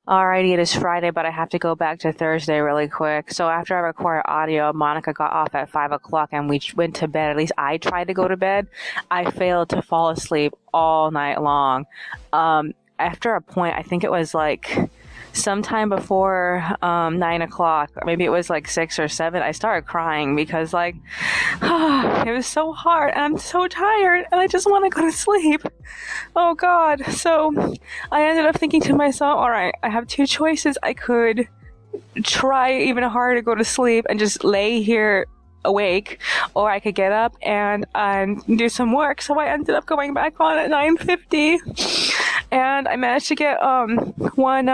Alrighty, it is Friday, but I have to go back to Thursday really quick. So after I recorded audio, Monica got off at 5 o'clock and we went to bed. At least I tried to go to bed. I failed to fall asleep all night long. After a point, I think it was like sometime before 9 o'clock, or maybe it was like 6 or 7, I started crying because like it was so hard and I'm so tired and I just want to go to sleep. Oh God. So I ended up thinking to myself, all right, I have two choices. I could try even harder to go to sleep and just lay here awake, or I could get up and do some work. So I ended up going back on at 9:50, and I managed to get one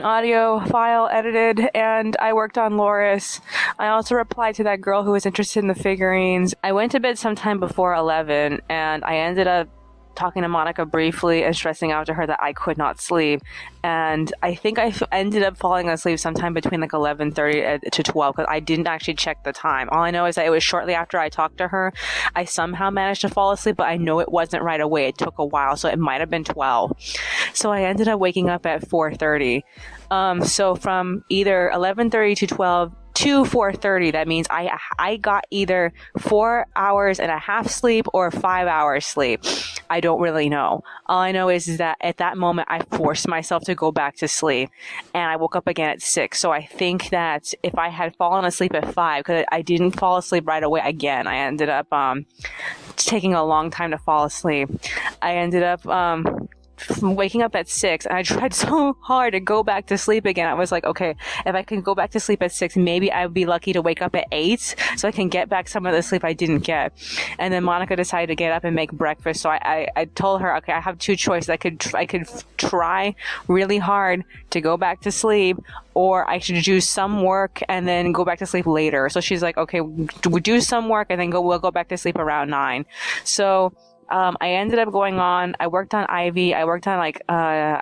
audio file edited, and I worked on Loris. I also replied to that girl who was interested in the figurines. I went to bed sometime before 11, and I ended up talking to Monica briefly and stressing out to her that I could not sleep. And I think I ended up falling asleep sometime between like 11:30 to 12 because I didn't actually check the time. All I know is that it was shortly after I talked to her. I somehow managed to fall asleep, but I know it wasn't right away. It took a while, so it might have been 12. So I ended up waking up at 4:30. So from either 11:30 to 12 to 4:30, that means I got either 4 hours and a half sleep or 5 hours sleep. I don't really know. All I know is that at that moment I forced myself to go back to sleep, and I woke up again at 6. So I think that if I had fallen asleep at 5, because I didn't fall asleep right away again, I ended up taking a long time to fall asleep. I ended up waking up at 6, and I tried so hard to go back to sleep again. I was like, okay, if I can go back to sleep at 6, maybe I would be lucky to wake up at 8 so I can get back some of the sleep I didn't get. And then Monica decided to get up and make breakfast. So I told her, okay, I have two choices. I could try really hard to go back to sleep, or I should do some work and then go back to sleep later. So she's like, okay, we do some work and then we'll go back to sleep around 9. So I ended up going on. I worked on Ivy. I worked on I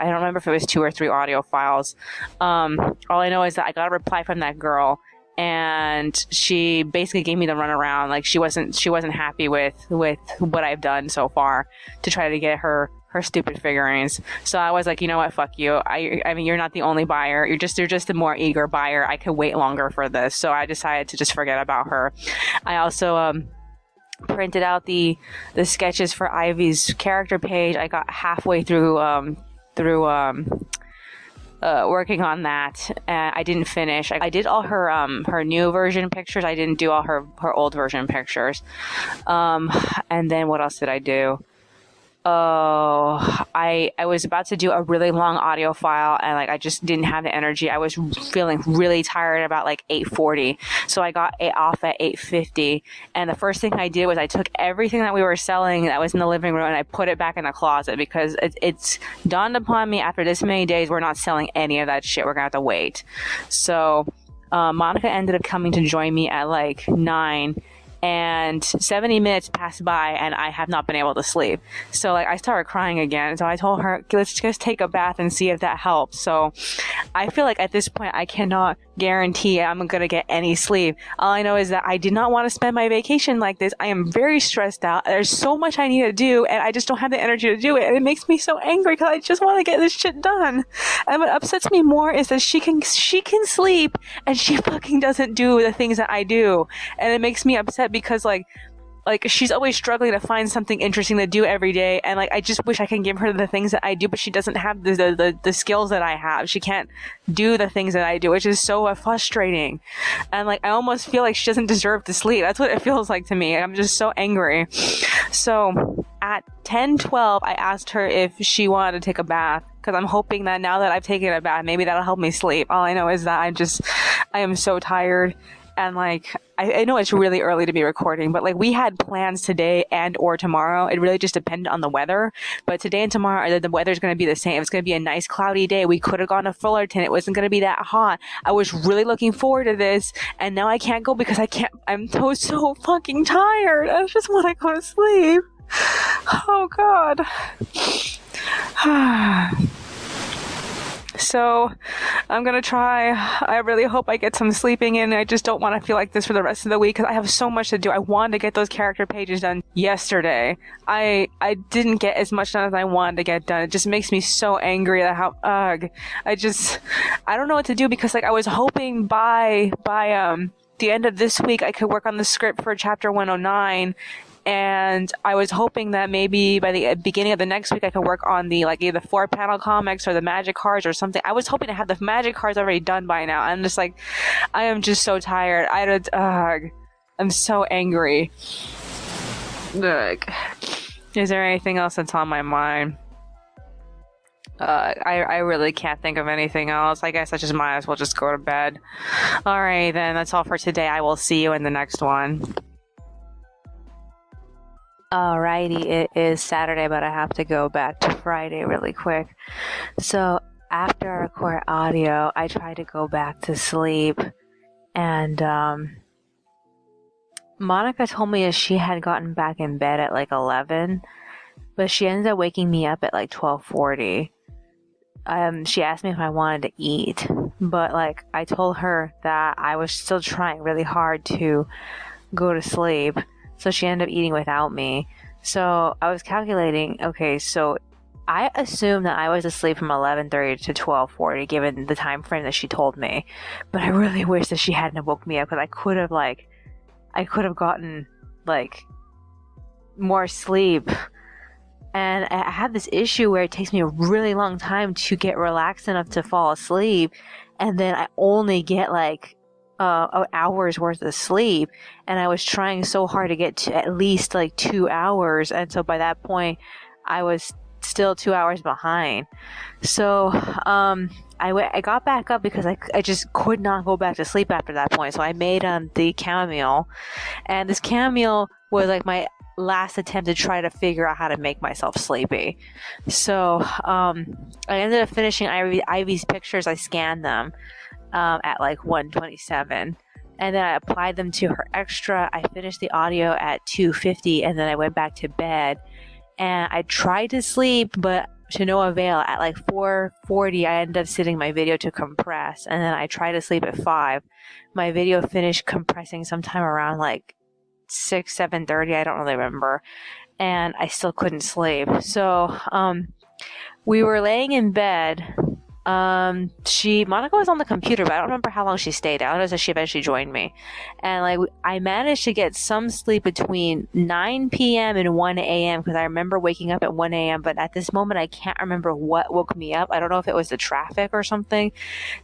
don't remember if it was 2 or 3 audio files. All I know is that I got a reply from that girl, and she basically gave me the runaround. Like she wasn't happy with what I've done so far to try to get her stupid figurines. So I was like, you know what, fuck you. I mean, you're not the only buyer. You're just a more eager buyer. I could wait longer for this. So I decided to just forget about her. I also printed out the sketches for Ivy's character page. I got halfway through working on that, and I didn't finish. I did all her new version pictures. I didn't do all her old version pictures. And then what else did I do? Oh, I was about to do a really long audio file, and I just didn't have the energy. I was feeling really tired about 8:40, so I got it off at 8:50. And the first thing I did was I took everything that we were selling that was in the living room and I put it back in the closet, because it's dawned upon me after this many days we're not selling any of that shit. We're gonna have to wait. So Monica ended up coming to join me at 9. And 70 minutes passed by and I have not been able to sleep. So I started crying again. So I told her, let's just take a bath and see if that helps. So I feel like at this point I cannot guarantee I'm going to get any sleep. All I know is that I did not want to spend my vacation like this. I am very stressed out. There's so much I need to do and I just don't have the energy to do it. And it makes me so angry because I just want to get this shit done. And what upsets me more is that she can sleep and she fucking doesn't do the things that I do. And it makes me upset because she's always struggling to find something interesting to do every day, and I just wish I can give her the things that I do, but she doesn't have the skills that I have. She can't do the things that I do, which is so frustrating. And I almost feel like she doesn't deserve to sleep. That's what it feels like to me. I'm just so angry. So at 10:12, I asked her if she wanted to take a bath, because I'm hoping that now that I've taken a bath, maybe that'll help me sleep. All I know is that I am so tired. And I know it's really early to be recording, but we had plans today and or tomorrow. It really just depended on the weather. But today and tomorrow, the weather's going to be the same. It's going to be a nice cloudy day. We could have gone to Fullerton. It wasn't going to be that hot. I was really looking forward to this. And now I can't go because I'm so fucking tired. I just want to go to sleep. Oh, God. So I'm going to try. I really hope I get some sleeping in. I just don't want to feel like this for the rest of the week because I have so much to do. I wanted to get those character pages done yesterday. I didn't get as much done as I wanted to get done. It just makes me so angry at how, I don't know what to do because like I was hoping by the end of this week I could work on the script for chapter 109. And I was hoping that maybe by the beginning of the next week I could work on the like either 4-panel comics or the magic cards or something. I was hoping to have the magic cards already done by now. I'm just like, I am just so tired. I'm so angry. Ugh. Is there anything else that's on my mind? I really can't think of anything else. I guess I just might as well just go to bed. Alright then, that's all for today. I will see you in the next one. Alrighty, it is Saturday, but I have to go back to Friday really quick. So after I record audio, I try to go back to sleep, and Monica told me that she had gotten back in bed at like 11, but she ended up waking me up at like 12:40. She asked me if I wanted to eat, but like I told her that I was still trying really hard to go to sleep. So she ended up eating without me. So I was calculating, okay, so I assumed that I was asleep from 11:30 to 12:40, given the time frame that she told me. But I really wish that she hadn't woke me up, because I could have gotten like more sleep. And I have this issue where it takes me a really long time to get relaxed enough to fall asleep, and then I only get like an hour's worth of sleep, and I was trying so hard to get to at least like 2 hours, and so by that point I was still 2 hours behind. So I got back up because I just could not go back to sleep after that point. So I made the chamomile, and this chamomile was like my last attempt to try to figure out how to make myself sleepy. So I ended up finishing Ivy's pictures. I scanned them at like 1:27, and then I applied them to her extra. I finished the audio at 2:50, and then I went back to bed, and I tried to sleep, but to no avail. At like 4:40, I ended up setting my video to compress, and then I tried to sleep at 5. My video finished compressing sometime around like 7:30, I don't really remember, and I still couldn't sleep. So we were laying in bed. Monica was on the computer, but I don't remember how long she stayed. I don't know if she eventually joined me. And like, I managed to get some sleep between 9 p.m. and 1 a.m. because I remember waking up at 1 a.m. But at this moment, I can't remember what woke me up. I don't know if it was the traffic or something.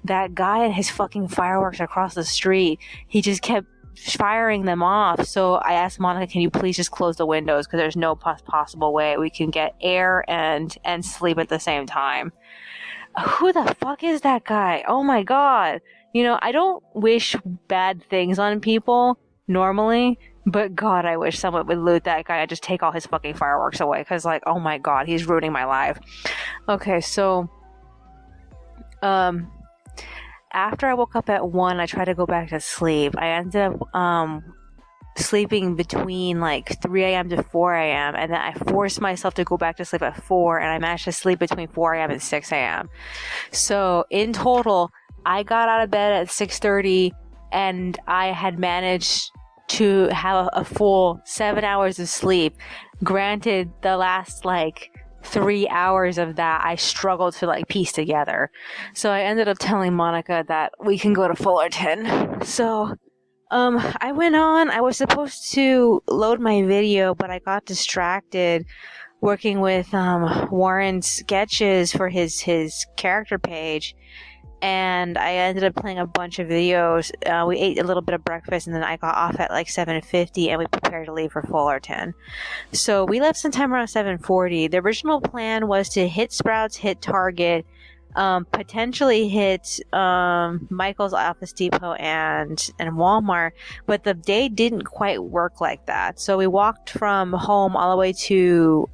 That guy and his fucking fireworks across the street, he just kept firing them off. So I asked Monica, can you please just close the windows, because there's no possible way we can get air and sleep at the same time. Who the fuck is that guy? Oh my god. You know, I don't wish bad things on people normally, but god, I wish someone would loot that guy and just take all his fucking fireworks away, because like, oh my god, he's ruining my life. Okay, so after I woke up at 1, I tried to go back to sleep. I ended up sleeping between like 3 a.m. to 4 a.m. and then I forced myself to go back to sleep at 4, and I managed to sleep between 4 a.m. and 6 a.m. So in total, I got out of bed at 6:30, and I had managed to have a full 7 hours of sleep. Granted, the last like 3 hours of that I struggled to like piece together. So I ended up telling Monica that we can go to Fullerton. So I went on. I was supposed to load my video, but I got distracted working with Warren's sketches for his character page, and I ended up playing a bunch of videos. We ate a little bit of breakfast, and then I got off at like 7:50, and we prepared to leave for Fullerton. So we left sometime around 7:40. The original plan was to hit Sprouts, hit Target, potentially hit Michael's, Office Depot, and Walmart, but the day didn't quite work like that. So we walked from home all the way to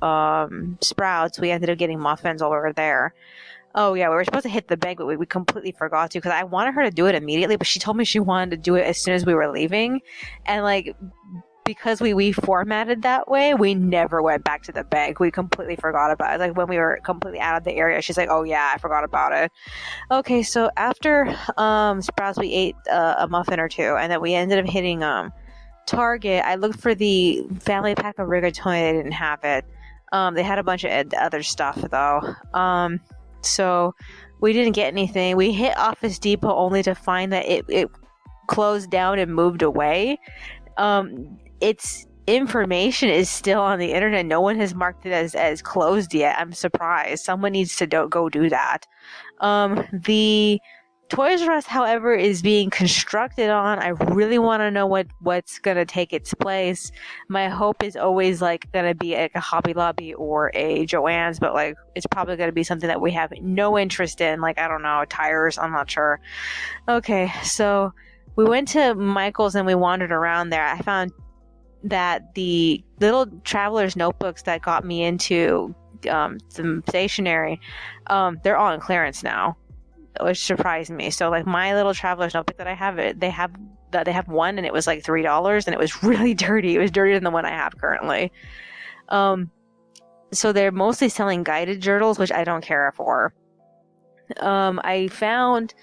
Sprouts. We ended up getting muffins while we were there. Oh yeah, we were supposed to hit the bank, but we completely forgot to, because I wanted her to do it immediately, but she told me she wanted to do it as soon as we were leaving. And like, because we formatted that way, we never went back to the bank. We completely forgot about it. Like when we were completely out of the area, she's like, oh yeah, I forgot about it. Okay, so after Sprouts, we ate a muffin or two, and then we ended up hitting Target. I looked for the family pack of rigatoni. They didn't have it. They had a bunch of other stuff though. So we didn't get anything. We hit Office Depot only to find that it closed down and moved away. Its information is still on the internet. No one has marked it as closed yet. I'm surprised. Someone needs to go do that. The Toys R Us, however, is being constructed on. I really want to know what's gonna take its place. My hope is always like gonna be like a Hobby Lobby or a Joann's, but like it's probably gonna be something that we have no interest in. Like, I don't know, tires. I'm not sure. Okay, so we went to Michael's and we wandered around there. I found that the little traveler's notebooks that got me into some stationery, they're all on clearance now, which surprised me. So like my little traveler's notebook that I have, they have one and it was like $3 and it was really dirty. It was dirtier than the one I have currently. So they're mostly selling guided journals, which I don't care for. I found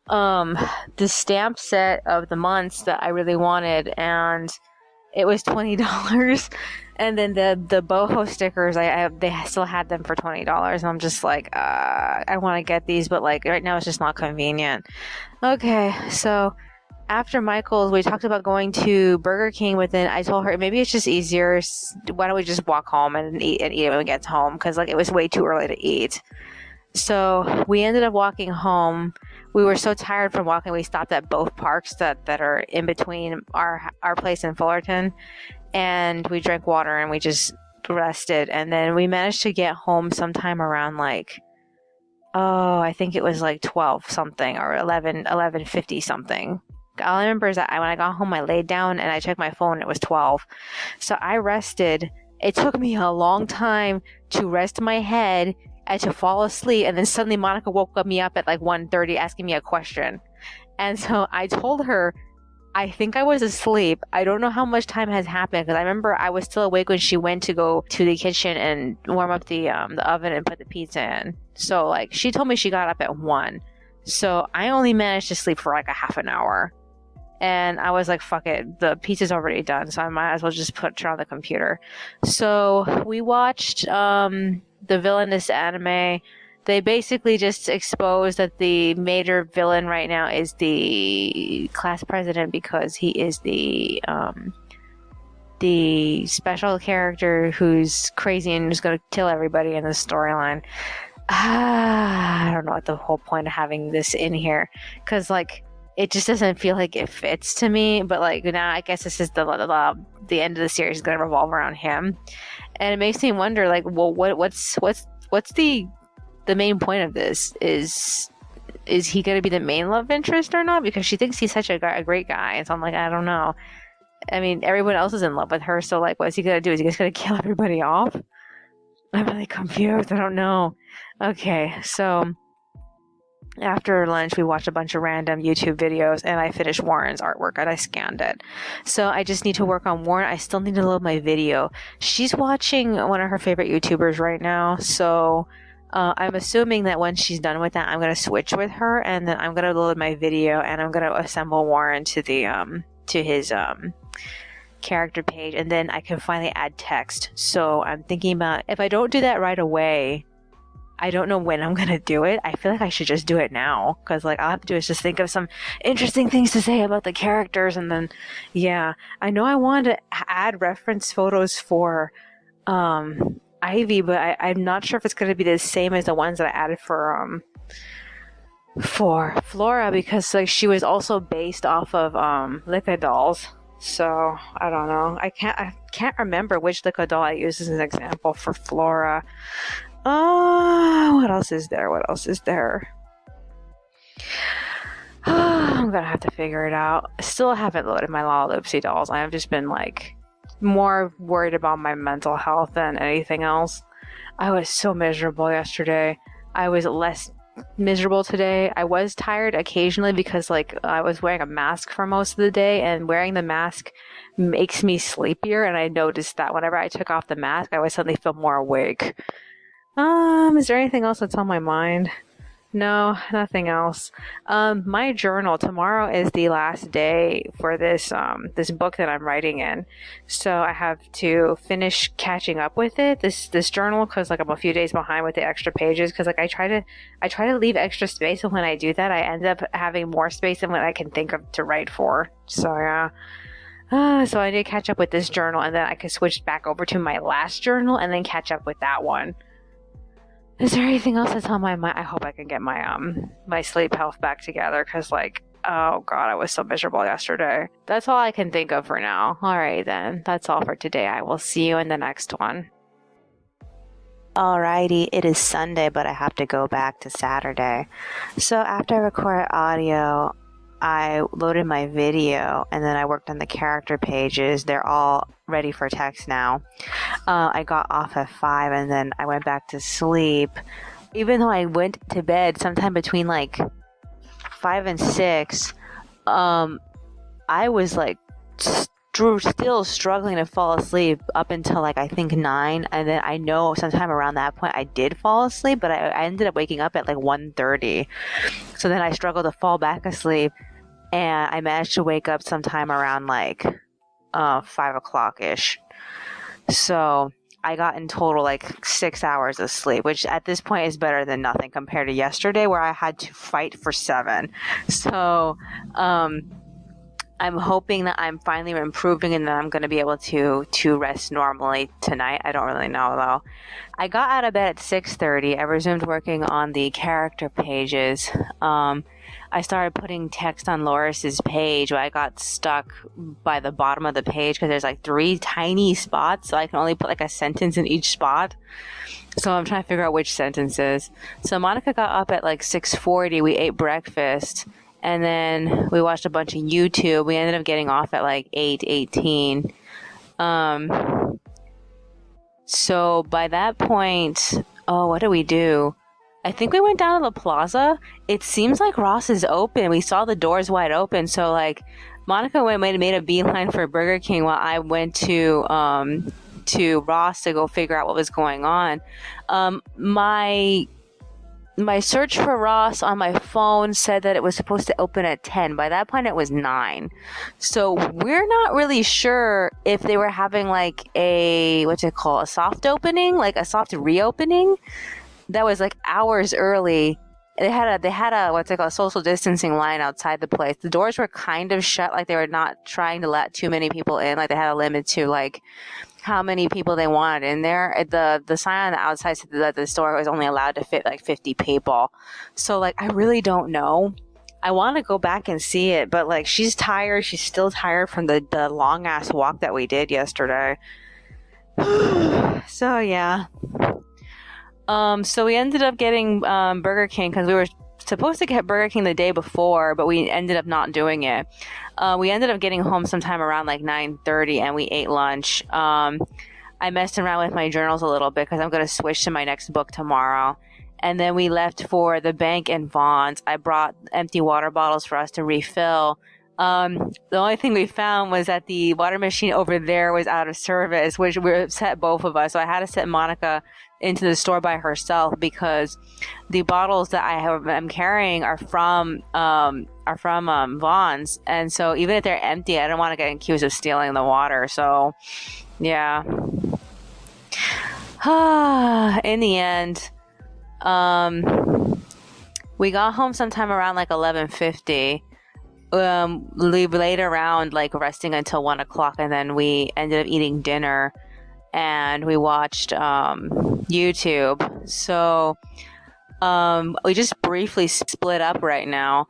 the stamp set of the months that I really wanted, and it was $20. And then the boho stickers, they still had them for $20, and I'm just like, I want to get these, but like right now it's just not convenient. Okay, so after Michael's, we talked about going to Burger King, but then I told her maybe it's just easier. Why don't we just walk home and eat it when we get home? Because like it was way too early to eat. So we ended up walking home. We were so tired from walking, we stopped at both parks that are in between our place in Fullerton, and we drank water and we just rested. And then we managed to get home sometime around like, I think it was like 12 something or 11:50 something. All I remember is that when I got home, I laid down and I checked my phone and it was 12. So I rested. It took me a long time to rest my head and to fall asleep, and then suddenly Monica woke me up at like 1:30 asking me a question. And so I told her, I think I was asleep. I don't know how much time has happened, because I remember I was still awake when she went to go to the kitchen and warm up the oven and put the pizza in. So like she told me she got up at 1. So I only managed to sleep for like a half an hour. And I was like, fuck it, the pizza's already done, so I might as well just turn on the computer. So we watched the villainous anime. They basically just exposed that the major villain right now is the class president, because he is the special character who's crazy and is going to kill everybody in the storyline. I don't know what the whole point of having this in here, because like it just doesn't feel like it fits to me. But like now, I guess this is the end of the series is going to revolve around him, and it makes me wonder, like, well, what's the main point of this? Is he going to be the main love interest or not? Because she thinks he's such a great guy, and so I'm like, I don't know. I mean, everyone else is in love with her, so like, what's he going to do? Is he just going to kill everybody off? I'm really confused. I don't know. Okay, so after lunch, we watched a bunch of random YouTube videos, and I finished Warren's artwork and I scanned it. So I just need to work on Warren. I still need to load my video. She's watching one of her favorite YouTubers right now, so I'm assuming that when she's done with that, I'm going to switch with her, and then I'm going to load my video, and I'm going to assemble Warren to his character page, and then I can finally add text. So I'm thinking about, if I don't do that right away, I don't know when I'm going to do it. I feel like I should just do it now, because like all I have to do is just think of some interesting things to say about the characters, and then yeah, I know I wanted to add reference photos for Ivy, but I'm not sure if it's going to be the same as the ones that I added for Flora, because like she was also based off of Licca dolls. So I don't know. I can't remember which Licca doll I used as an example for Flora. What else is there? I'm gonna have to figure it out. I still haven't loaded my Lalaloopsy dolls. I have just been like more worried about my mental health than anything else. I was so miserable yesterday. I was less miserable today. I was tired occasionally because like I was wearing a mask for most of the day, and wearing the mask makes me sleepier, and I noticed that whenever I took off the mask, I would suddenly feel more awake. Is there anything else that's on my mind? No, nothing else. My journal, tomorrow is the last day for this book that I'm writing in. So I have to finish catching up with it, this journal, because like I'm a few days behind with the extra pages, because like I try to leave extra space, and when I do that, I end up having more space than what I can think of to write for. So yeah. So I need to catch up with this journal, and then I can switch back over to my last journal and then catch up with that one. Is there anything else that's on my mind? I hope I can get my sleep health back together, because like, oh god, I was so miserable yesterday. That's all I can think of for now. Alright then, that's all for today. I will see you in the next one. Alrighty, it is Sunday, but I have to go back to Saturday. So after I recorded audio, I loaded my video, and then I worked on the character pages. They're all ready for text now. I got off at 5, and then I went back to sleep. Even though I went to bed sometime between like 5 and 6, I was like still struggling to fall asleep up until like I think 9, and then I know sometime around that point I did fall asleep, but I ended up waking up at like 1:30. So then I struggled to fall back asleep, and I managed to wake up sometime around like 5 o'clock ish. So I got in total like 6 hours of sleep, which at this point is better than nothing compared to yesterday, where I had to fight for 7. So I'm hoping that I'm finally improving, and that I'm going to be able to rest normally tonight. I don't really know though. I got out of bed at 6:30. I resumed working on the character pages. I started putting text on Loris's page, but I got stuck by the bottom of the page because there's like 3 tiny spots, so I can only put like a sentence in each spot. So I'm trying to figure out which sentences. So Monica got up at like 6:40. We ate breakfast, and then we watched a bunch of YouTube. We ended up getting off at like 8:18. So by that point, what did we do? I think we went down to the plaza. It seems like Ross is open. We saw the doors wide open. So like Monica made a beeline for Burger King while I went to Ross to go figure out what was going on. My search for Ross on my phone said that it was supposed to open at 10. By that point, it was 9. So we're not really sure if they were having like a soft opening, like a soft reopening that was like hours early. They had a social distancing line outside the place. The doors were kind of shut, like they were not trying to let too many people in. Like they had a limit to like how many people they wanted in there. The sign on the outside said that the store was only allowed to fit like 50 people. So like I really don't know. I want to go back and see it, but like she's tired. She's still tired from the long ass walk that we did yesterday. So yeah. So we ended up getting Burger King because we were supposed to get Burger King the day before, but we ended up not doing it. We ended up getting home sometime around like 9:30, and we ate lunch. I messed around with my journals a little bit because I'm going to switch to my next book tomorrow. And then we left for the bank in Vaughn's. I brought empty water bottles for us to refill. The only thing we found was that the water machine over there was out of service, which upset both of us. So I had to send Monica into the store by herself because the bottles that I'm carrying are from Vaughn's, and so even if they're empty, I don't want to get accused of stealing the water. So yeah. In the end, we got home sometime around like 11:50. We laid around like resting until 1 o'clock, and then we ended up eating dinner, and we watched YouTube. So we just briefly split up right now.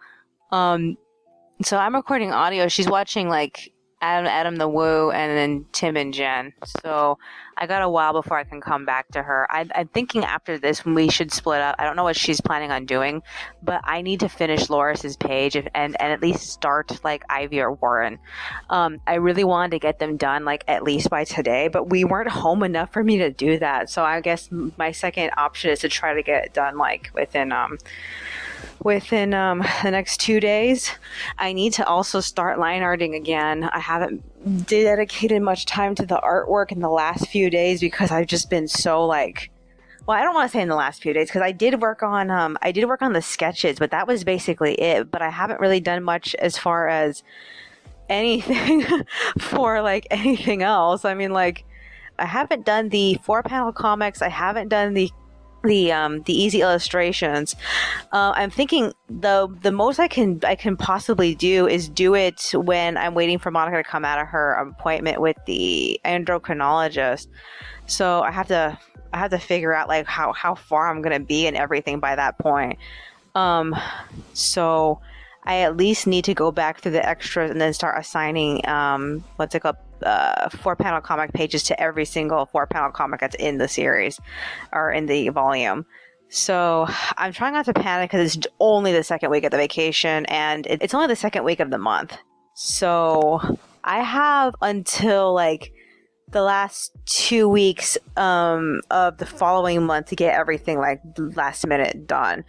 So I'm recording audio. She's watching like Adam the Woo, and then Tim and Jen. So I got a while before I can come back to her. I'm thinking after this we should split up. I don't know what she's planning on doing, but I need to finish Loris's page and at least start like Ivy or Warren. I really wanted to get them done like at least by today, but we weren't home enough for me to do that. So I guess my second option is to try to get it done like within the next 2 days. I need to also start line arting again. I haven't dedicated much time to the artwork in the last few days because I've just been so like, well, I don't want to say in the last few days because I did work on the sketches, but that was basically it. But I haven't really done much as far as anything for like anything else. I mean, like, I haven't done the 4-panel comics. I haven't done the easy illustrations. I'm thinking the most I can possibly do is do it when I'm waiting for Monica to come out of her appointment with the endocrinologist. So I have to figure out like how far I'm gonna be and everything by that point. So I at least need to go back through the extras and then start assigning 4-panel comic pages to every single 4-panel comic that's in the series or in the volume. So I'm trying not to panic because it's only the second week of the vacation and it's only the second week of the month. So I have until like the last 2 weeks of the following month to get everything like last minute done,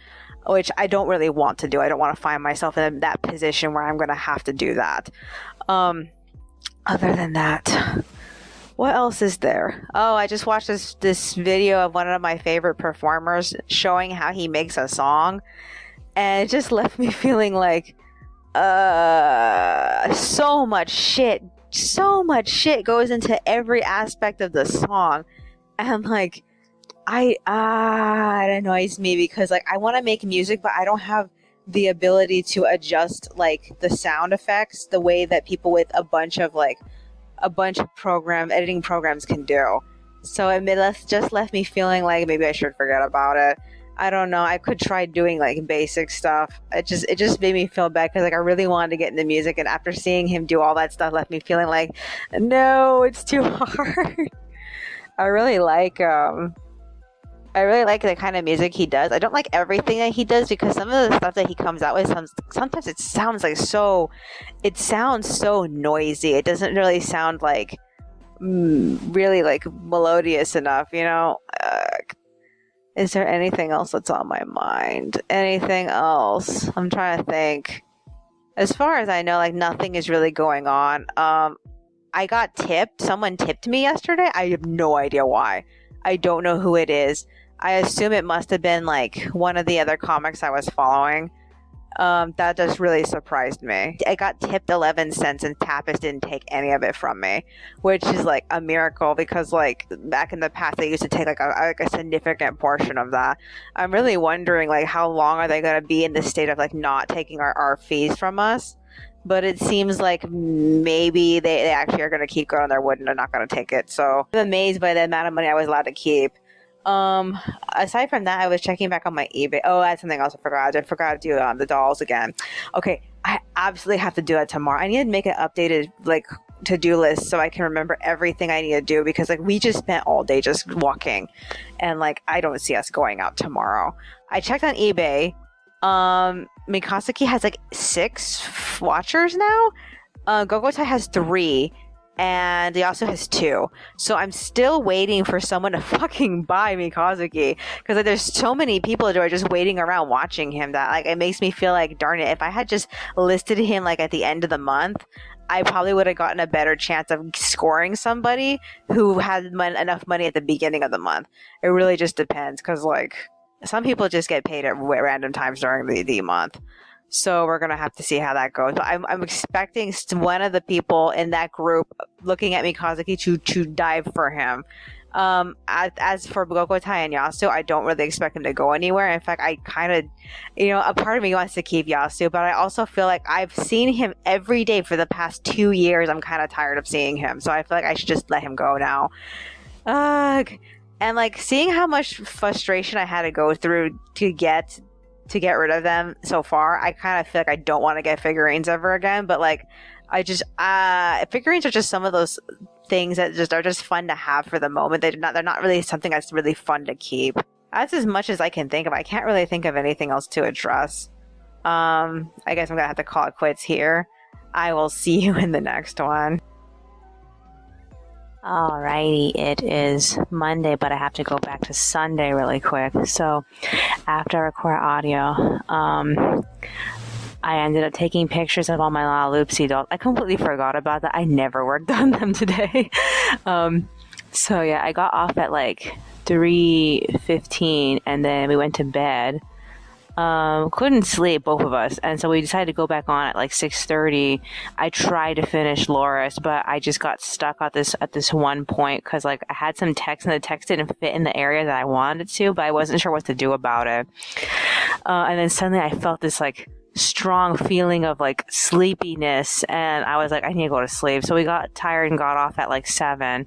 which I don't really want to do. I don't want to find myself in that position where I'm going to have to do that. Other than that, what else is there? Oh, I just watched this video of one of my favorite performers showing how he makes a song, and it just left me feeling like so much shit goes into every aspect of the song, and like it annoys me because like I want to make music, but I don't have the ability to adjust like the sound effects the way that people with a bunch of editing programs can do. So it just left me feeling like maybe I should forget about it. I don't know. I could try doing like basic stuff. It just made me feel bad because like I really wanted to get into music, and after seeing him do all that stuff left me feeling like, no, it's too hard. I really like the kind of music he does. I don't like everything that he does because some of the stuff that he comes out with, sometimes it sounds so noisy. It doesn't really sound like really like melodious enough, you know? Is there anything else that's on my mind? Anything else? I'm trying to think. As far as I know, like nothing is really going on. I got tipped. Someone tipped me yesterday. I have no idea why. I don't know who it is. I assume it must have been like one of the other comics I was following. That just really surprised me. I got tipped 11 cents and Tapas didn't take any of it from me, which is like a miracle because like back in the past they used to take like a significant portion of that. I'm really wondering like how long are they going to be in this state of like not taking our fees from us? But it seems like maybe they actually are going to keep going their wood and they're not going to take it. So I'm amazed by the amount of money I was allowed to keep. Aside from that, I was checking back on my eBay. Oh, that's something else I forgot. I forgot to do the dolls again. Okay, I absolutely have to do that tomorrow. I need to make an updated like to-do list so I can remember everything I need to do because like we just spent all day just walking and like I don't see us going out tomorrow. I checked on eBay. Mikasuki has like 6 watchers now. Gogotai has 3. And he also has 2. So I'm still waiting for someone to fucking buy Mikazuki. Because like, there's so many people who are just waiting around watching him that like it makes me feel like, darn it, if I had just listed him like at the end of the month, I probably would have gotten a better chance of scoring somebody who had enough money at the beginning of the month. It really just depends. Because like some people just get paid at random times during the month. So we're going to have to see how that goes. But I'm expecting one of the people in that group looking at Mikazuki to dive for him. As for Gokotai and Yasu, I don't really expect him to go anywhere. In fact, I kind of, a part of me wants to keep Yasu, but I also feel like I've seen him every day for the past 2 years. I'm kind of tired of seeing him. So I feel like I should just let him go now. And like seeing how much frustration I had to go through to get rid of them so far, I kind of feel like I don't want to get figurines ever again, but like Figurines are just some of those things that just are just fun to have for the moment. They're not really something that's really fun to keep. That's as much as I can think of. I can't really think of anything else to address. I guess I'm gonna have to call it quits here. I will see you in the next one. Alrighty, it is Monday, but I have to go back to Sunday really quick. So after I record audio, I ended up taking pictures of all my Lalaloopsy dolls. I completely forgot about that. I never worked on them today. So yeah, I got off at like 3:15 and then we went to bed. Couldn't sleep, both of us, and so we decided to go back on at like 6:30. I tried to finish Loris, but I just got stuck at this one point because like I had some text and the text didn't fit in the area that I wanted it to, but I wasn't sure what to do about it. And then suddenly I felt this like strong feeling of like sleepiness, and I was like, I need to go to sleep. So we got tired and got off at like 7,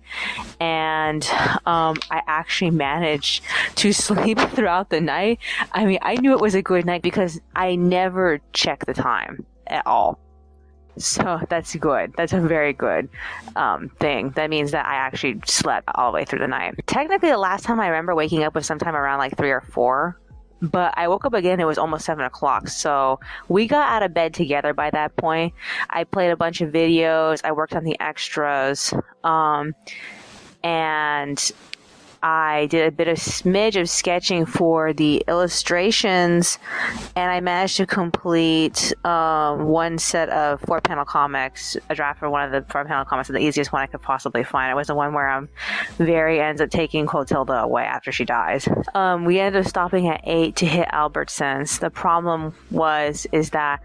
and I actually managed to sleep throughout the night. I mean, I knew it was a good night because I never check the time at all. So that's good. That's a very good thing. That means that I actually slept all the way through the night. Technically, the last time I remember waking up was sometime around like 3 or 4. But I woke up again, it was almost 7 o'clock. So we got out of bed together by that point. I played a bunch of videos. I worked on the extras. And I did a bit of smidge of sketching for the illustrations. And I managed to complete one set of 4-panel comics, a draft for one of the 4-panel comics, and the easiest one I could possibly find. It was the one where Very ends up taking Clotilda away after she dies. We ended up stopping at 8 to hit Albertsons. The problem is that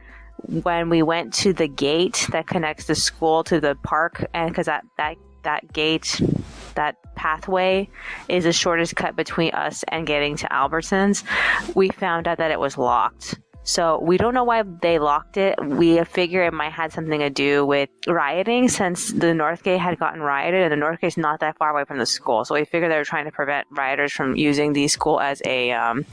when we went to the gate that connects the school to the park, and because that gate, that pathway is the shortest cut between us and getting to Albertsons, we found out that it was locked. So we don't know why they locked it. We figure it might have something to do with rioting, since the North Gate had gotten rioted, and the North Gate's not that far away from the school. So we figured they were trying to prevent rioters from using the school as a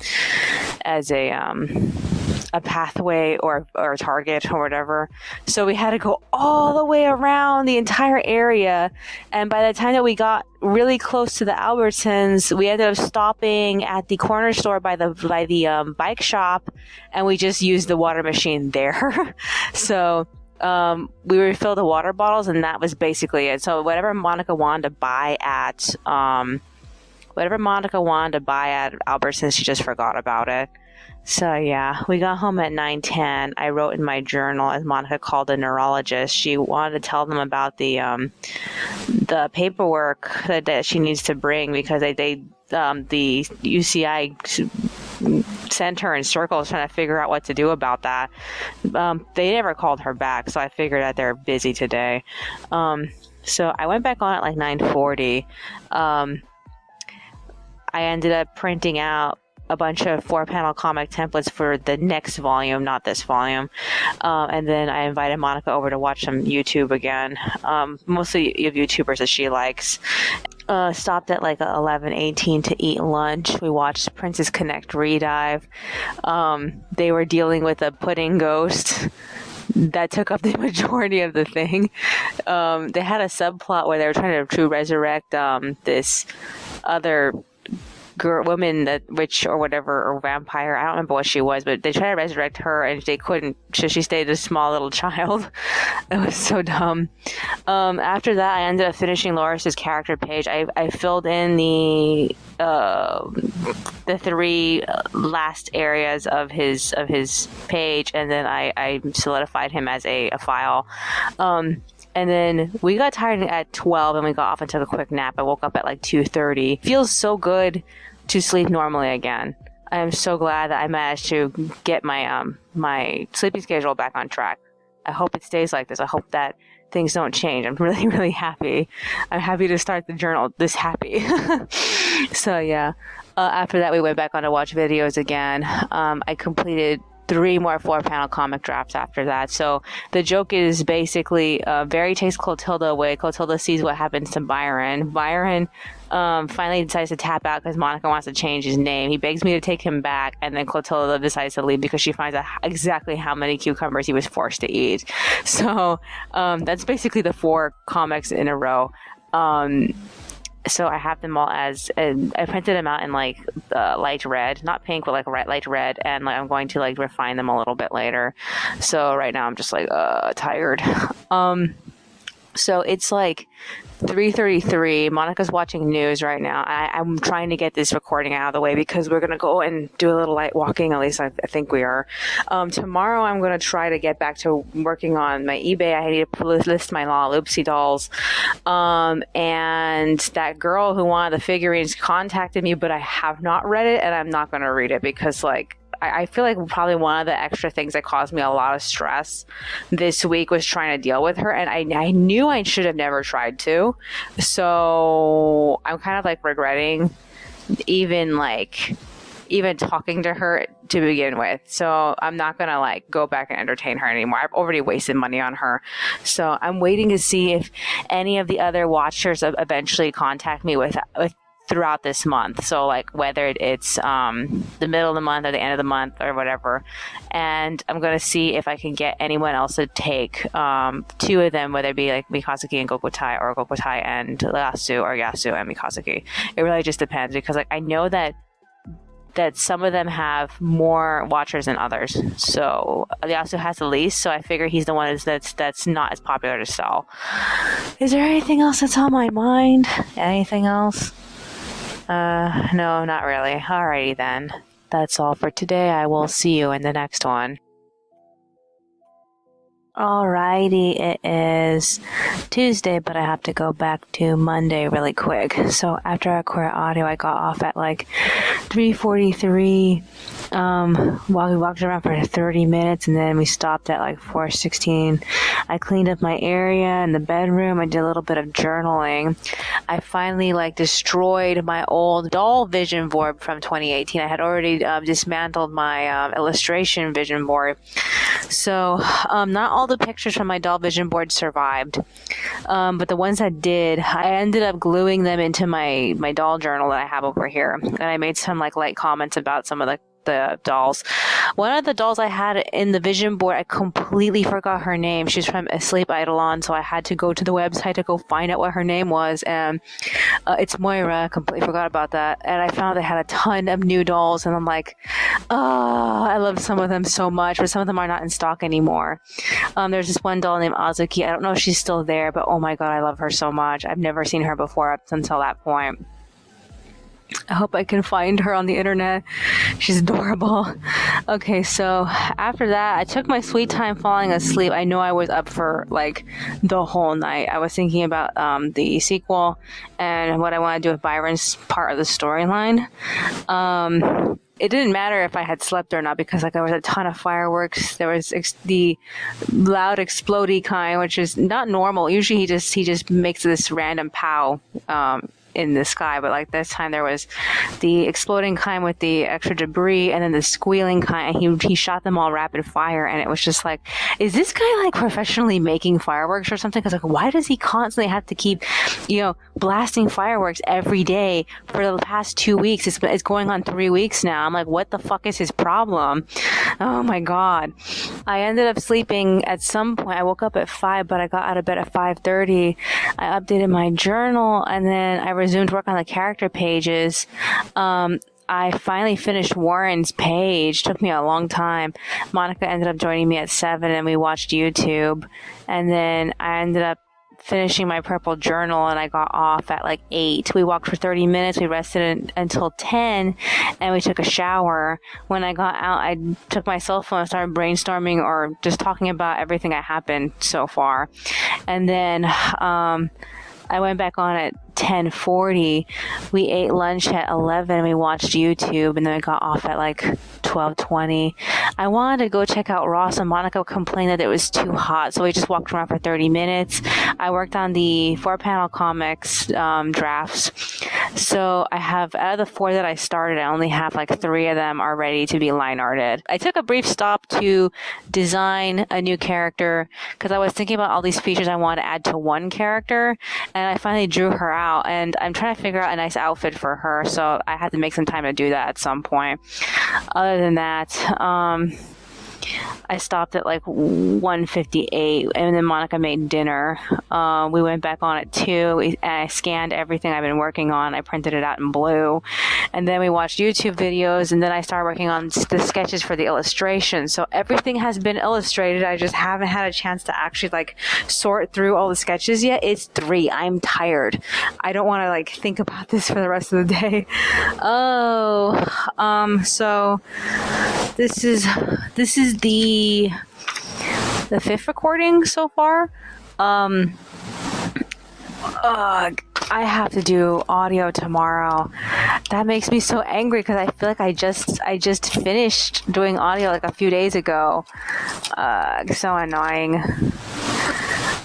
pathway or a target or whatever. So we had to go all the way around the entire area, and by the time that we got really close to the Albertsons, we ended up stopping at the corner store by the bike shop, and we just used the water machine there. So we refilled the water bottles, and that was basically it. So whatever Monica wanted to buy at Albertsons, she just forgot about it. So yeah, we got home at 9:10. I wrote in my journal, as Monica called the neurologist, she wanted to tell them about the paperwork that she needs to bring, because the UCI sent her in circles trying to figure out what to do about that. They never called her back, so I figured that they're busy today. So I went back on at like 9:40. I ended up printing out a bunch of 4-panel comic templates for the next volume, not this volume. And then I invited Monica over to watch some YouTube again, mostly of YouTubers that she likes. Stopped at like 11:18 to eat lunch. We watched Princess Connect Redive. They were dealing with a pudding ghost that took up the majority of the thing. They had a subplot where they were trying to resurrect this other woman, that witch or whatever, or vampire, I don't remember what she was, but they tried to resurrect her and they couldn't, so she stayed a small little child. It was so dumb. After that, I ended up finishing Loris's character page. I filled in the 3 last areas of his page, and then I solidified him as a file. And then we got tired at 12 and we got off and took a quick nap. I woke up at like 2:30. Feels so good to sleep normally again. I am so glad that I managed to get my my sleeping schedule back on track. I hope it stays like this. I hope that things don't change. I'm really, really happy. I'm happy to start the journal this happy. So yeah. After that, we went back on to watch videos again. I completed 3 more 4-panel comic drafts after that. So the joke is basically Barry takes Clotilda away. Clotilda sees what happens to Byron. Byron finally decides to tap out because Monica wants to change his name. He begs me to take him back, and then Clotilda decides to leave because she finds out exactly how many cucumbers he was forced to eat. So that's basically the 4 comics in a row. So I have them all as, I printed them out in like light red, not pink, but like light red, and like I'm going to like refine them a little bit later. So right now I'm just like tired. So it's like 3:33. Monica's watching news right now. I'm trying to get this recording out of the way because we're going to go and do a little light walking. At least I think we are. Tomorrow I'm going to try to get back to working on my eBay. I need to list my La Loopsy dolls. And that girl who wanted the figurines contacted me, but I have not read it, and I'm not going to read it because like, I feel like probably one of the extra things that caused me a lot of stress this week was trying to deal with her. And I knew I should have never tried to. So I'm kind of like regretting even talking to her to begin with. So I'm not going to like go back and entertain her anymore. I've already wasted money on her. So I'm waiting to see if any of the other watchers eventually contact me with throughout this month. So like whether it's the middle of the month or the end of the month or whatever. And I'm going to see if I can get anyone else to take 2 of them, whether it be like Mikazuki and Gokotai or Gokotai and Yasu or Yasu and Mikazuki. It really just depends because like I know that some of them have more watchers than others. So Yasu has the least, so I figure he's the one that's not as popular to sell. Is there anything else that's on my mind? Anything else? No, not really. Alrighty then. That's all for today. I will see you in the next one. Alrighty, it is Tuesday, but I have to go back to Monday really quick. So after I recorded audio, I got off at like 3:43. While we walked around for 30 minutes, and then we stopped at like 4:16. I cleaned up my area in the bedroom. I did a little bit of journaling. I finally like destroyed my old doll vision board from 2018. I had already dismantled my illustration vision board. So not all the pictures from my doll vision board survived, but the ones that did, I ended up gluing them into my doll journal that I have over here, and I made some like light comments about some of the dolls. One of the dolls I had in the vision board, I completely forgot her name. She's from Asleep Eidolon, so I had to go to the website to go find out what her name was, and it's Moira. I completely forgot about that, and I found they had a ton of new dolls, and I'm like, I love some of them so much, but some of them are not in stock anymore. There's this one doll named Azuki. I don't know if she's still there, but oh my god, I love her so much. I've never seen her before up until that point. I hope I can find her on the internet. She's adorable. Okay, so after that, I took my sweet time falling asleep. I know I was up for like the whole night. I was thinking about the sequel and what I want to do with Byron's part of the storyline. It didn't matter if I had slept or not because like there was a ton of fireworks. There was the loud explodey kind, which is not normal. Usually he just makes this random pow in the sky, but like this time there was the exploding kind with the extra debris and then the squealing kind, and he shot them all rapid fire, and it was just like, is this guy like professionally making fireworks or something? Because like, why does he constantly have to keep blasting fireworks every day for the past 2 weeks? It's going on 3 weeks now. I'm like, what the fuck is his problem? Oh my god. I ended up sleeping at some point. I woke up at 5, but I got out of bed at 5:30. I updated my journal, and then I resumed work on the character pages. I finally finished Warren's page. Took me a long time. Monica ended up joining me at 7, and we watched YouTube. And then I ended up finishing my purple journal, and I got off at like 8. We walked for 30 minutes. We rested until 10, and we took a shower. When I got out, I took my cell phone and started brainstorming or just talking about everything that happened so far. And then I went back on at 10:40. We ate lunch at 11. We watched YouTube, and then we got off at like 12:20. I wanted to go check out Ross, and Monica complained that it was too hot, so we just walked around for 30 minutes. I worked on the 4-panel comics drafts. So I have, out of the 4 that I started, I only have like 3 of them are ready to be line arted. I took a brief stop to design a new character because I was thinking about all these features I wanted to add to one character, and I finally drew her out, and I'm trying to figure out a nice outfit for her, so I had to make some time to do that at some point. Other than that, I stopped at like 1:58, and then Monica made dinner. We went back on at 2, and I scanned everything I've been working on. I printed it out in blue, and then we watched YouTube videos, and then I started working on the sketches for the illustration. So everything has been illustrated. I just haven't had a chance to actually like sort through all the sketches yet. It's 3. I'm tired. I don't want to like think about this for the rest of the day. So this is the 5th recording so far. I have to do audio tomorrow. That makes me so angry because I feel like I just finished doing audio like a few days ago. So annoying.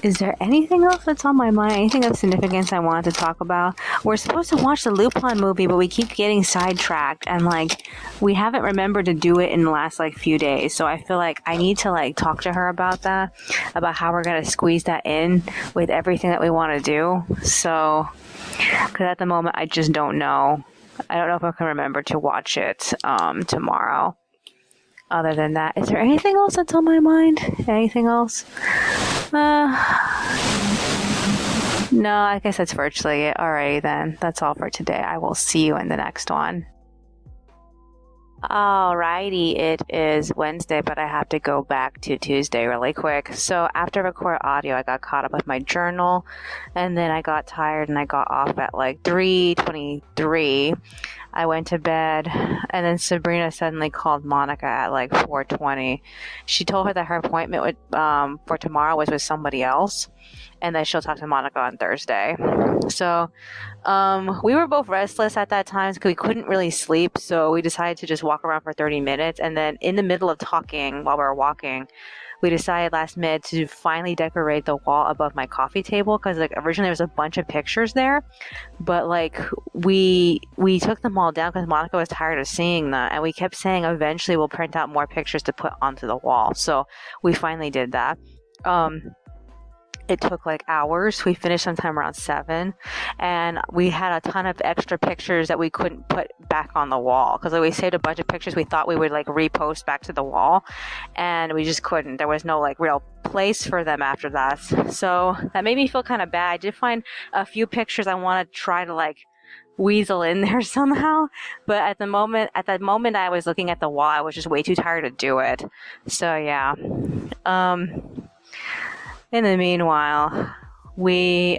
Is there anything else that's on my mind? Anything of significance I wanted to talk about? We're supposed to watch the Lupin movie, but we keep getting sidetracked, and like we haven't remembered to do it in the last like few days. So I feel like I need to like talk to her about that, about how we're gonna squeeze that in with everything that we want to do. So, because at the moment I just don't know. I don't know if I can remember to watch it tomorrow. Other than that, is there anything else that's on my mind? Anything else? No, I guess that's virtually it. Alrighty then. That's all for today. I will see you in the next one. Alrighty, it is Wednesday, but I have to go back to Tuesday really quick. So after record audio, I got caught up with my journal, and then I got tired and I got off at like 3:23. I went to bed, and then Sabrina suddenly called Monica at like 4:20. She told her that her appointment with, for tomorrow was with somebody else, and that she'll talk to Monica on Thursday. So we were both restless at that time because we couldn't really sleep, so we decided to just walk around for 30 minutes, and then in the middle of talking while we were walking, we decided last minute to finally decorate the wall above my coffee table because like originally there was a bunch of pictures there, but like we took them all down because Monica was tired of seeing them, and we kept saying eventually we'll print out more pictures to put onto the wall. So we finally did that. It took like hours. We finished sometime around 7, and we had a ton of extra pictures that we couldn't put back on the wall because like, we saved a bunch of pictures we thought we would like repost back to the wall, and we just couldn't. There was no like real place for them after that. So that made me feel kind of bad. I did find a few pictures I want to try to like weasel in there somehow, but at that moment I was looking at the wall, I was just way too tired to do it. So yeah. In the meanwhile, we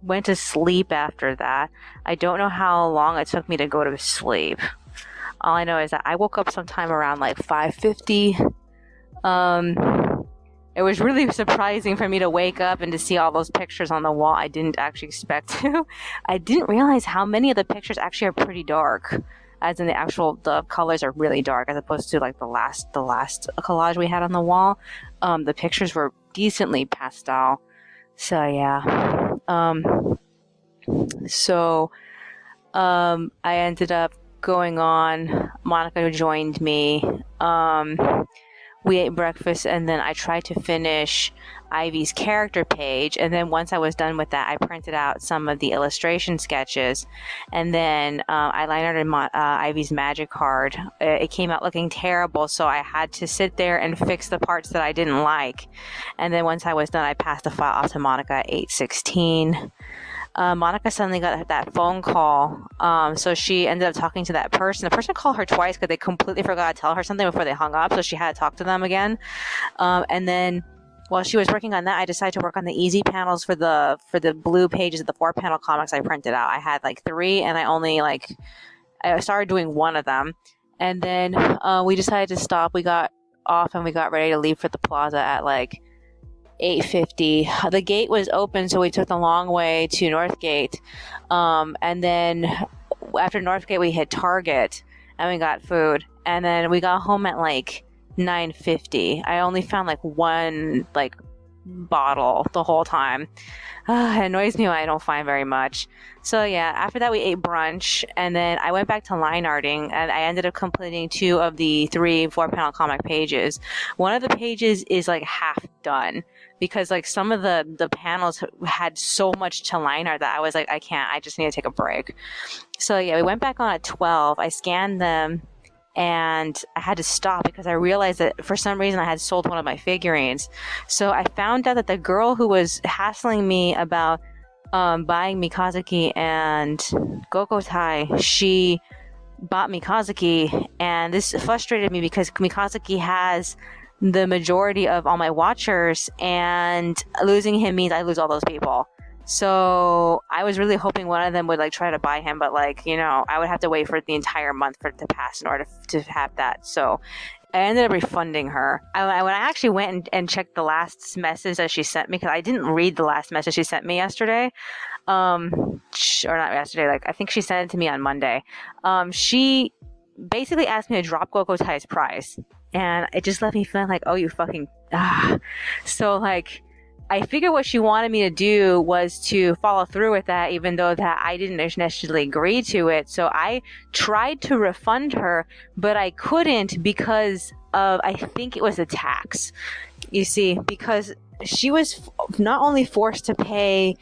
went to sleep after that. I don't know how long it took me to go to sleep. All I know is that I woke up sometime around like 5:50. It was really surprising for me to wake up and to see all those pictures on the wall. I didn't actually expect to. I didn't realize how many of the pictures actually are pretty dark. As in the colors are really dark as opposed to like the last collage we had on the wall. The pictures were decently pastel. So yeah. I ended up going on. Monica joined me. We ate breakfast, and then I tried to finish Ivy's character page, and then once I was done with that, I printed out some of the illustration sketches, and then I line arted Ivy's magic card. It came out looking terrible, so I had to sit there and fix the parts that I didn't like, and then once I was done, I passed the file off to Monica at 8:16. Monica suddenly got that phone call, so she ended up talking to that person. The person called her twice because they completely forgot to tell her something before they hung up, so she had to talk to them again. And then while she was working on that, I decided to work on the easy panels for the blue pages of the 4-panel comics I printed out. I had like 3, and I started doing one of them, and then we decided to stop. We got off and we got ready to leave for the plaza at like 8:50. The gate was open, so we took the long way to Northgate. And then after Northgate, we hit Target and we got food. And then we got home at like 9:50. I only found like one like bottle the whole time. It annoys me when I don't find very much. So yeah, after that we ate brunch, and then I went back to line arting, and I ended up completing 2 of the 3 4-panel comic pages. One of the pages is like half done because like some of the panels had so much to line art that I was like, I can't, I just need to take a break. So yeah, we went back on at 12. I scanned them and I had to stop because I realized that for some reason I had sold one of my figurines. So I found out that the girl who was hassling me about buying Mikazuki and Gokotai, she bought Mikazuki, and this frustrated me because Mikazuki has the majority of all my watchers, and losing him means I lose all those people. So I was really hoping one of them would like try to buy him, but like, you know, I would have to wait for the entire month for it to pass in order to have that. So I ended up refunding her. When I actually went and checked the last message that she sent me, because I didn't read the last message she sent me yesterday, or not yesterday, like I think she sent it to me on Monday. She basically asked me to drop Gokotai's price, and it just left me feeling like, oh, you fucking So like, I figured what she wanted me to do was to follow through with that, even though that I didn't necessarily agree to it. So I tried to refund her, but I couldn't because of, I think it was the tax. You see, because she was not only forced to pay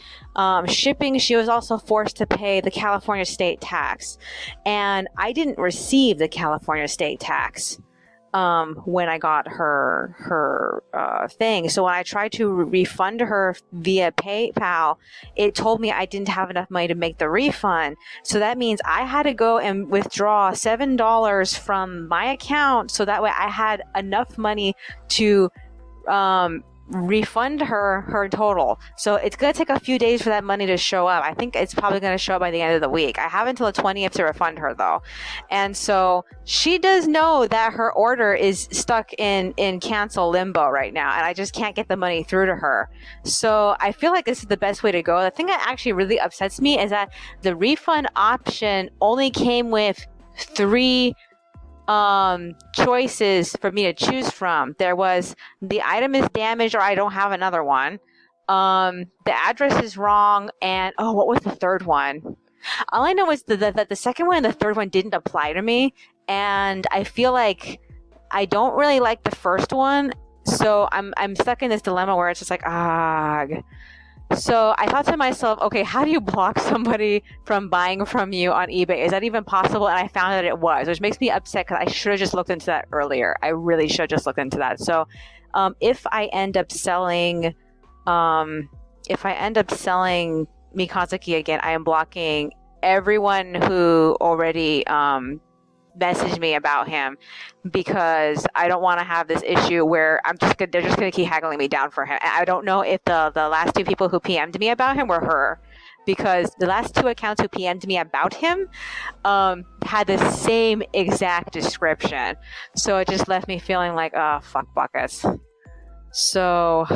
shipping, she was also forced to pay the California state tax. And I didn't receive the California state tax when I got her thing. So when I tried to refund her via PayPal, it told me I didn't have enough money to make the refund. So that means I had to go and withdraw $7 from my account, so that way I had enough money to refund her total. So it's going to take a few days for that money to show up. I think it's probably going to show up by the end of the week. I have until the 20th to refund her though. And so she does know that her order is stuck in cancel limbo right now, and I just can't get the money through to her. So I feel like this is the best way to go. The thing that actually really upsets me is that the refund option only came with 3 choices for me to choose from. There was the item is damaged or I don't have another one. The address is wrong, and what was the third one? All I know is that the second one and the third one didn't apply to me, and I feel like I don't really like the first one. So I'm stuck in this dilemma where it's just like So I thought to myself, okay, how do you block somebody from buying from you on eBay? Is that even possible? And I found that it was, which makes me upset because I should have just looked into that earlier. I really should have just looked into that. So if I end up selling Mikazuki again, I am blocking everyone who already messaged me about him, because I don't want to have this issue where they're just going to keep haggling me down for him. And I don't know if the last 2 people who PM'd me about him were her, because the last 2 accounts who PM'd me about him had the same exact description. So it just left me feeling like, fuck buckets. So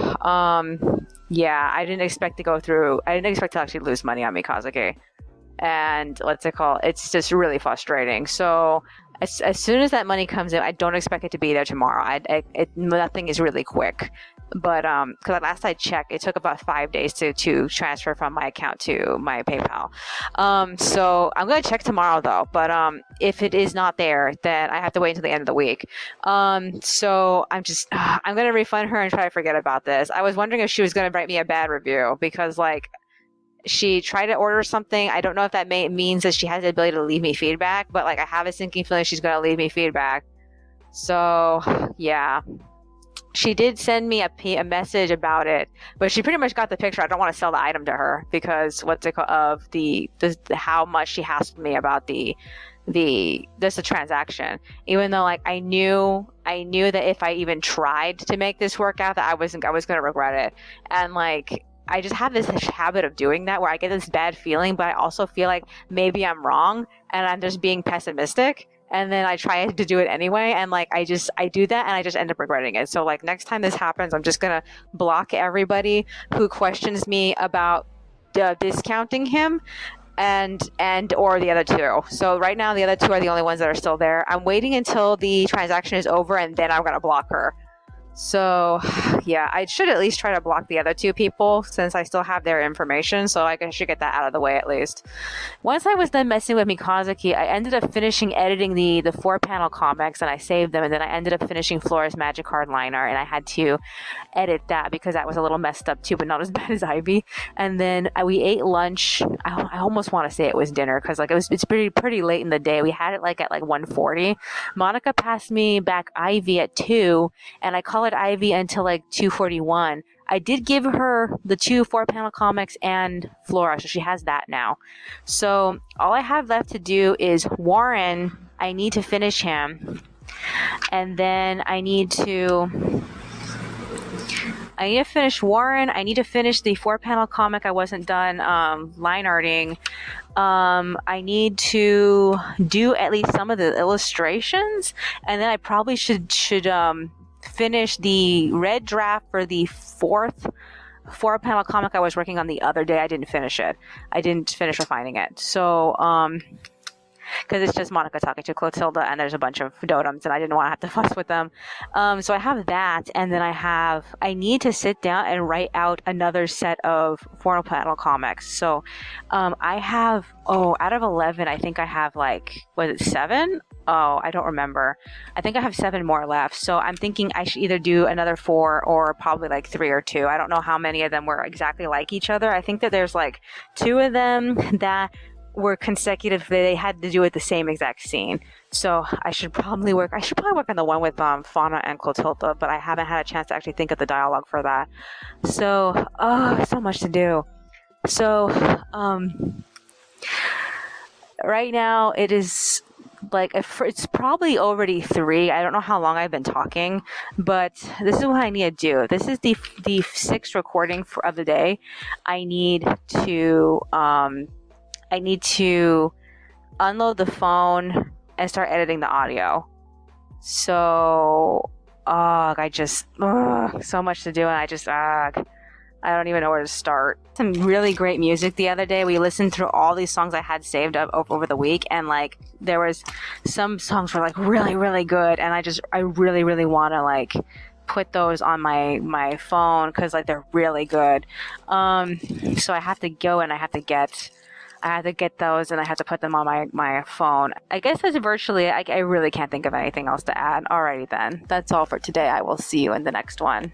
yeah, I didn't expect to actually lose money on Mikazuki. And it's just really frustrating. So as soon as that money comes in, I don't expect it to be there tomorrow. Nothing is really quick, but because last I checked, it took about 5 days to transfer from my account to my PayPal. So I'm gonna check tomorrow though. But if it is not there, then I have to wait until the end of the week. So I'm gonna refund her and try to forget about this. I was wondering if she was gonna write me a bad review, because like, she tried to order something. I don't know if that means that she has the ability to leave me feedback, but like, I have a sinking feeling she's going to leave me feedback. So yeah, she did send me a message about it, but she pretty much got the picture. I don't want to sell the item to her because of the how much she hassled me about the transaction. Even though like I knew that if I even tried to make this work out, that I was going to regret it. And like, I just have this habit of doing that where I get this bad feeling, but I also feel like maybe I'm wrong and I'm just being pessimistic. and then I try to do it anyway, and like I do that and I just end up regretting it. So like next time this happens, I'm just gonna block everybody who questions me about discounting him and or the other two. So right now the other two are the only ones that are still there. I'm waiting until the transaction is over and then I'm gonna block her. So, yeah, I should at least try to block the other two people since I still have their information, so I should get that out of the way at least. Once I was done messing with Mikazuki, I ended up finishing editing the 4-panel comics, and I saved them, and then I ended up finishing Flora's Magic Hardliner, and I had to edit that because that was a little messed up too, but not as bad as Ivy. And then we ate lunch. I almost want to say it was dinner because like it's pretty late in the day. We had it like at like 1:40. Monica passed me back Ivy at 2, and I called Ivy until like 2:41. I did give her the 2 4-panel comics and Flora, so she has that now. So all I have left to do is Warren. I need to finish him, and then I need to finish Warren. I need to finish the 4-panel comic I wasn't done line arting. I need to do at least some of the illustrations, and then I probably should finish the red draft for the 4-panel comic I was working on the other day. I didn't finish it. I didn't finish refining it. So, because it's just Monica talking to Clotilda, and there's a bunch of dotems, and I didn't want to have to fuss with them. So I have that, and then I need to sit down and write out another set of 4-panel comics. So, I have, out of 11, I think I have like, was it 7? Oh, I don't remember. I think I have 7 more left. So I'm thinking I should either do another 4 or probably like 3 or 2. I don't know how many of them were exactly like each other. I think that there's like 2 of them that were consecutive. They had to do with the same exact scene. So I should probably work on the one with Fauna and Clotilda, but I haven't had a chance to actually think of the dialogue for that. So, so much to do. So, right now it is like it's probably already 3. I don't know how long I've been talking, but this is what I need to do. This is the 6th recording of the day. I need to unload the phone and start editing the audio. So, so much to do, and I don't even know where to start. Some really great music the other day. We listened through all these songs I had saved up over the week, and like there was some songs were like really, really good, and I really, really want to like put those on my phone because like they're really good. So I have to go and I have to get those, and I have to put them on my phone. I guess that's virtually, I really can't think of anything else to add. Alrighty then. That's all for today. I will see you in the next one.